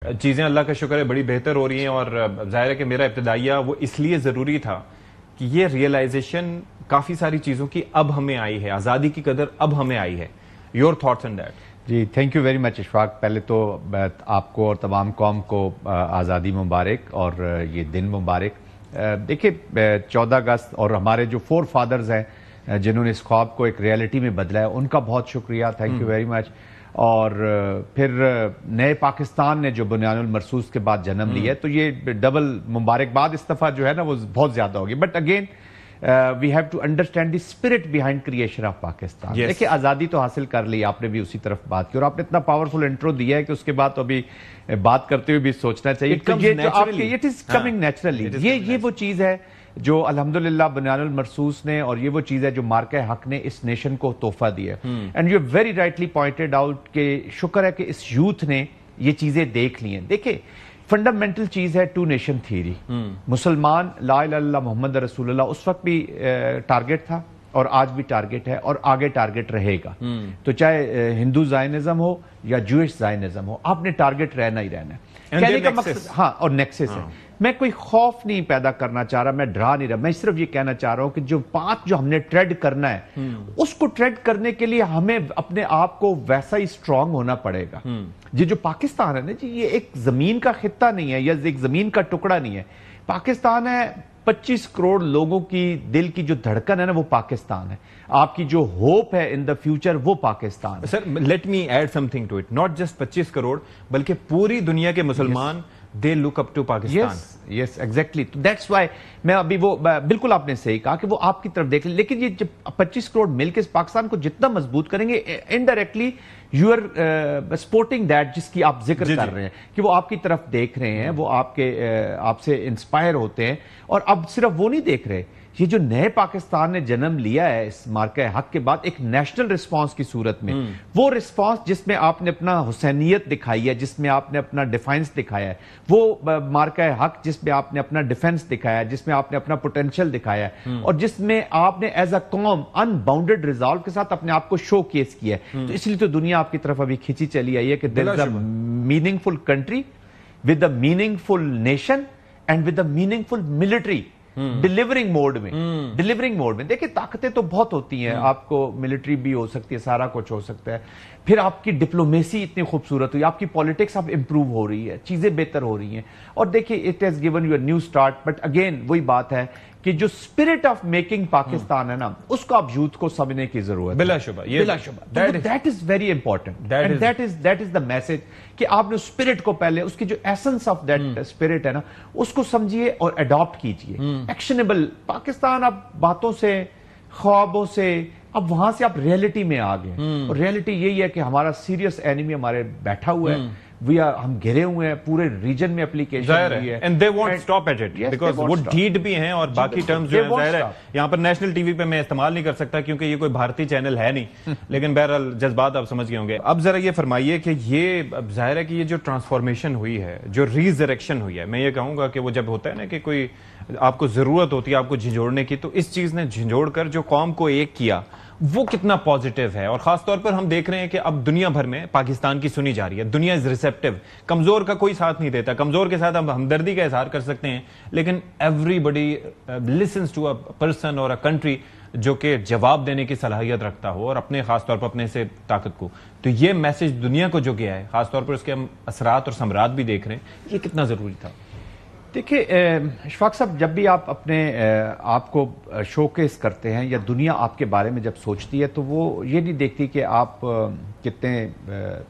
चीज़ें अल्लाह का शुक्र है बड़ी बेहतर हो रही हैं और जाहिर है कि मेरा इब्तदाइया वो इसलिए ज़रूरी था कि ये रियलाइजेशन काफ़ी सारी चीज़ों की अब हमें आई है, आज़ादी की कदर अब हमें आई है। Your thoughts on that? जी, thank you very much Ishfaq. पहले तो आपको और तमाम कौम को आज़ादी मुबारक और ये दिन मुबारक। देखिए 14 अगस्त और हमारे जो फोर फादर्स हैं जिन्होंने इस ख्वाब को एक रियलिटी में बदला है, उनका बहुत शुक्रिया, थैंक यू वेरी मच। और फिर नए पाकिस्तान ने जो बुनियानुल मरसूस के बाद जन्म लिया है, तो ये डबल मुबारकबाद इस दफा जो है ना वो बहुत ज्यादा होगी। But again we have to understand the spirit behind creation of Pakistan. देखिए आजादी तो हासिल कर ली, आपने भी उसी तरफ बात की और आपने इतना पावरफुल इंट्रो दिया है कि उसके बाद तो अभी बात करते हुए भी सोचना चाहिए। It is coming naturally. ये वो चीज है जो अल्हम्दुलिल्लाह बुनियानुल मरसूस ने, और ये वो चीज है जो मार्का हक ने इस नेशन को तोहफा दिया। And you very rightly pointed out कि शुक्र है कि इस यूथ ने ये चीजें देख ली हैं। देखिए फंडामेंटल चीज है टू नेशन थ्योरी। मुसलमान ला इलाहा इल्लल्लाह मुहम्मद रसूलुल्लाह उस वक्त भी टारगेट था और आज भी टारगेट है और आगे टारगेट रहेगा। तो चाहे हिंदू जायनिज्म हो या जूइश जायनिज्म हो, आपने टारगेट रहना ही रहना है। कहने का मकसद हाँ और नेक्सस है। मैं कोई खौफ नहीं पैदा करना चाह रहा, मैं डरा नहीं रहा, मैं सिर्फ ये कहना चाह रहा हूं कि जो पाथ जो हमने ट्रेड करना है उसको ट्रेड करने के लिए हमें अपने आप को वैसा ही स्ट्रांग होना पड़ेगा। ये जो पाकिस्तान है ना जी, ये एक जमीन का खित्ता नहीं है या एक जमीन का टुकड़ा नहीं है। पाकिस्तान है 25 करोड़ लोगों की दिल की जो धड़कन है ना, वो पाकिस्तान है। आपकी जो होप है इन द फ्यूचर वो Pakistan. Sir let me add something to it, not just 25 crore बल्कि पूरी दुनिया के मुसलमान they look up to Pakistan. Yes exactly. तो दैट्स व्हाई मैं अभी वो बिल्कुल आपने सही कहा कि वो आपकी तरफ देख ले, लेकिन ये जब 25 करोड़ मिलकर इस पाकिस्तान को जितना मजबूत करेंगे, indirectly you are supporting that जिसकी आप जिक्र कर रहे हैं कि वो आपकी तरफ देख रहे हैं, वो आपसे इंस्पायर होते हैं। और अब सिर्फ वो नहीं देख रहे, ये जो नए पाकिस्तान ने जन्म लिया है इस मार्का हक के बाद एक नेशनल रिस्पांस की सूरत में, वो रिस्पांस जिसमें आपने अपना हुसैनियत दिखाई है, जिसमें आपने अपना डिफेंस दिखाया है, वो मार्का हक जिसमें आपने अपना डिफेंस दिखाया है, जिसमें आपने अपना पोटेंशियल दिखाया है और जिसमें आपने एज अ कॉम अनबाउंडेड रिजॉल्व के साथ अपने आप को शो केस किया है। तो इसलिए तो दुनिया आपकी तरफ अभी खींची चली आई है कि there is a meaningful country with a meaningful nation and with a meaningful military delivering mode में। देखिए ताकतें तो बहुत होती हैं, आपको मिलिट्री भी हो सकती है, सारा कुछ हो सकता है, फिर आपकी डिप्लोमेसी इतनी खूबसूरत हुई, आपकी पॉलिटिक्स अब इंप्रूव हो रही है, चीजें बेहतर हो रही हैं। और देखिए it has given you a new start. But again वही बात है कि जो स्पिरिट ऑफ मेकिंग पाकिस्तान है ना, उसको आप यूथ को समझने की जरूरत है। बिलाशुबा that is very important. That is the message कि आपने स्पिरिट को पहले, उसकी जो एसेंस ऑफ दैट स्पिरिट है ना, उसको समझिए और अडॉप्ट कीजिए। एक्शनेबल पाकिस्तान अब बातों से, ख्वाबों से, अब वहां से आप रियलिटी में आ गए। और रियलिटी यही है कि हमारा सीरियस एनिमी हमारे बैठा हुआ है, हम घिरे हुए हैं, पूरे रीजन में एप्लीकेशन है and they won't stop at it because वो डीड भी हैं और बाकी टर्म्स जो है जाहिर है यहाँ पर नेशनल टीवी पे मैं इस्तेमाल नहीं कर सकता क्योंकि ये कोई भारतीय चैनल है नहीं लेकिन बहरहाल जज्बात आप समझ गए होंगे। अब जरा ये फरमाइए कि ये जाहिर है कि ये जो ट्रांसफॉर्मेशन हुई है, जो रीजरेक्शन हुई है, मैं ये कहूंगा कि वो जब होता है ना कि कोई आपको जरूरत होती है आपको झिझोड़ने की, तो इस चीज ने झिझोड़ कर जो कौम को एक किया वो कितना पॉजिटिव है। और खासतौर पर हम देख रहे हैं कि अब दुनिया भर में पाकिस्तान की सुनी जा रही है, दुनिया इज रिसेप्टिव। कमजोर का कोई साथ नहीं देता, कमजोर के साथ हम हमदर्दी का इजहार कर सकते हैं, लेकिन everybody listens to a person और अ कंट्री जो कि जवाब देने की सलाहियत रखता हो और अपने खासतौर पर अपने से ताकत को। तो ये मैसेज दुनिया को जो गया है, खासतौर पर उसके हम असरात और समरात भी देख रहे हैं, ये कितना जरूरी था। देखिए इशफाक साहब, जब भी आप अपने आपको शोकेस करते हैं या दुनिया आपके बारे में जब सोचती है, तो वो ये नहीं देखती कि आप कितने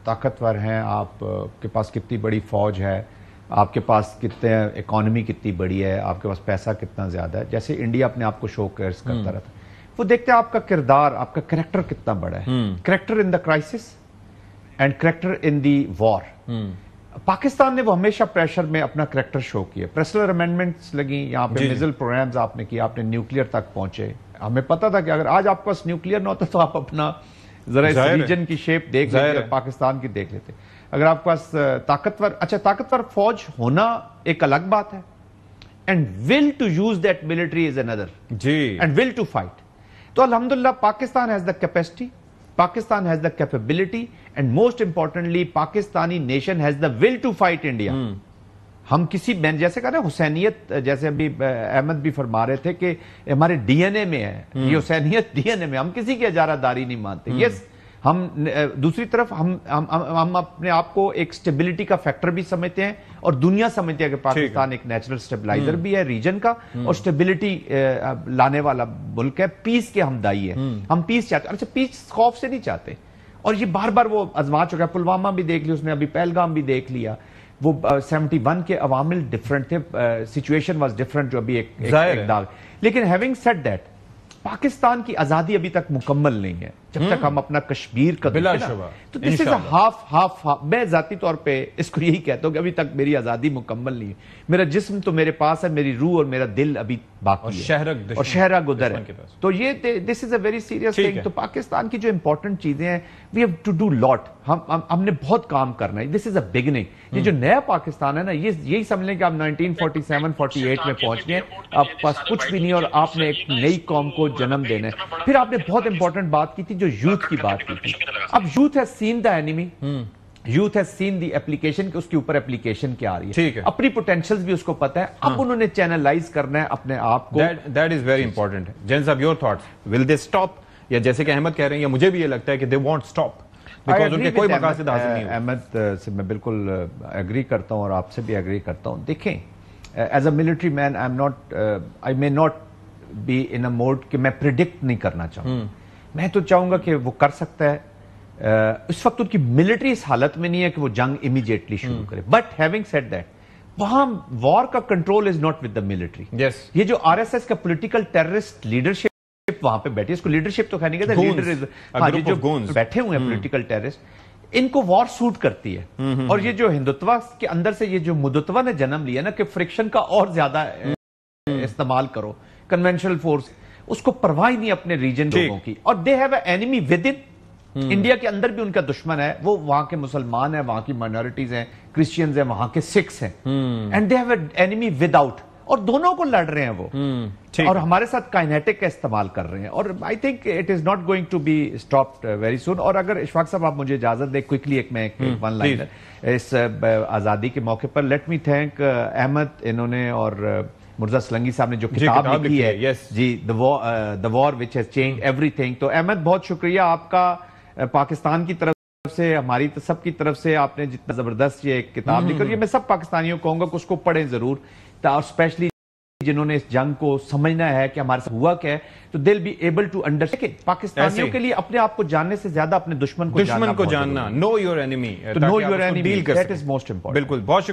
ताकतवर हैं, आपके पास कितनी बड़ी फौज है, आपके पास कितने इकॉनमी कितनी बड़ी है, आपके पास पैसा कितना ज्यादा है। जैसे इंडिया अपने आप को शोकेस करता रहता है, वो देखते हैं आपका किरदार, आपका कैरेक्टर कितना बड़ा है। Character in the crisis and character in the war. Pakistan ने वो हमेशा प्रेशर में अपना करैक्टर शो किया। प्रेशर अमेंडमेंट्स लगी, यहाँ पे मिसाइल प्रोग्राम्स आपने किया, आपने न्यूक्लियर तक पहुंचे। हमें पता था कि अगर आज आपके पास न्यूक्लियर ना होता तो आप अपना जरा इस रीजन की शेप देख लेते, पाकिस्तान की देख लेते। अगर आपके पास ताकतवर फौज होना एक अलग बात है, and will to use that military is another जी, एंड विल टू फाइट। तो अल्हम्दुलिल्लाह Pakistan has the capacity, Pakistan has the capability and most importantly Pakistani nation has the will to fight India. हम किसी जैसे कहा ना हुसैनियत, जैसे अभी अहमद भी फरमा रहे थे कि हमारे डीएनए में है, ये हुसैनियत डीएनए में, हम किसी की इजारादारी नहीं मानते। यस, हम दूसरी तरफ हम अपने आप को एक स्टेबिलिटी का फैक्टर भी समझते हैं और दुनिया समझती है कि पाकिस्तान एक नेचुरल स्टेबलाइजर भी है रीजन का और स्टेबिलिटी लाने वाला मुल्क है, पीस के हम दाई है। हम पीस चाहते हैं। अच्छा, पीस खौफ से नहीं चाहते और ये बार बार वो आजमा चुका है। पुलवामा भी देख लिया उसने, अभी पहलगाम भी देख लिया। वो 71 के अवामिल डिफरेंट थे, सिचुएशन वाज डिफरेंट, जो अभी एक दाग। लेकिन हैविंग सेड दैट, पाकिस्तान की आजादी अभी तक मुकम्मल नहीं है जब तक हम अपना कश्मीर का तो दिस इज हाफ। मैं जाती तौर पे इसको यही कहता हूं कि अभी तक मेरी आजादी मुकम्मल नहीं है। मेरा जिस्म तो मेरे पास है, मेरी रूह और मेरा दिल अभी बाकी है और शहरा गुदर है। तो ये this is a very serious thing. तो पाकिस्तान की जो इंपॉर्टेंट चीजें हैं, we have to do lot. हमने बहुत काम करना है। This is a beginning. ये जो नया पाकिस्तान है ना, ये यही समझ लें कि आप 1947-48 में पहुंच गए, आप पास कुछ भी नहीं और आपने एक नई कौम को जन्म देना है। फिर आपने बहुत इंपॉर्टेंट बात की थी, जो यूथ की बात की थी। अब youth has seen the enemy, youth has seen the application, उसके ऊपर एप्लीकेशन क्या आ रही है, अपनी पोटेंशियल्स भी उसको पता है। अब उन्होंने चैनलाइज करना है अपने आप को। That is very important. Jain साहब, your thoughts, will they stop? या जैसे कि अहमद कह रहे हैं, या मुझे भी ये लगता है कि दे वॉन्ट स्टॉप बिकॉज उनके कोई मकासद हासिल नहीं। अहमद से मैं बिल्कुल एग्री करता हूं और आपसे भी एग्री करता हूं। देखें, as a military man I may not be in a mode कि मैं प्रिडिक्ट नहीं करना चाहूंगा। मैं तो चाहूंगा कि वो कर सकता है। इस वक्त उनकी मिलिट्री इस हालत में नहीं है कि वो जंग इमीडिएटली शुरू करे। बट हैविंग सेड दैट, वहां वॉर का control is not with the military. ये जो आरएसएस का पॉलिटिकल टेररिस्ट लीडरशिप वहां पे बैठी, इसको लीडरशिप तो कहने का लीडर इज, ये जो बैठे हुए हैं पॉलिटिकल टेररिस्ट, इनको वॉर सूट करती है। और ये जो हिंदुत्व के अंदर से ये जो मुद्दतवा ने जन्म लिया ना कि फ्रिक्शन का और ज्यादा इस्तेमाल करो, कन्वेंशनल फोर्स, उसको परवाह नहीं अपने रीजन लोगों की। और they have an enemy with in. India के अंदर भी उनका दुश्मन है, वो वहां के मुसलमान है, वहां की माइनॉरिटीज हैं, क्रिश्चियंस हैं, वहां के सिख्स हैं। And they have an enemy without, और दोनों को लड़ रहे हैं वो। और हमारे साथ काइनेटिक का इस्तेमाल कर रहे हैं। और I think it is not going to be stopped very soon. और अगर इशफाक साहब आप मुझे इजाजत दें, क्विकली एक वन लाइनर इस आजादी के मौके पर, लेट मी थैंक अहमद, इन्होंने और मुर्जा सलंगी साहब ने जो किताब लिखी है जी, the war which has changed everything. तो अहमद, बहुत शुक्रिया आपका पाकिस्तान की तरफ से, हमारी सबकी तरफ से। आपने जितना जबरदस्त ये किताब लिखी, और ये मैं सब पाकिस्तानियों को कहूंगा कि उसको पढ़ें जरूर, और स्पेशली जिन्होंने इस जंग को समझना है कि हमारे साथ हुआ क्या है, तो they will be able to understand. पाकिस्तानियों के लिए अपने आप को जानने से ज्यादा अपने दुश्मन को जानना, know your enemy, that is most important. बिल्कुल, बहुत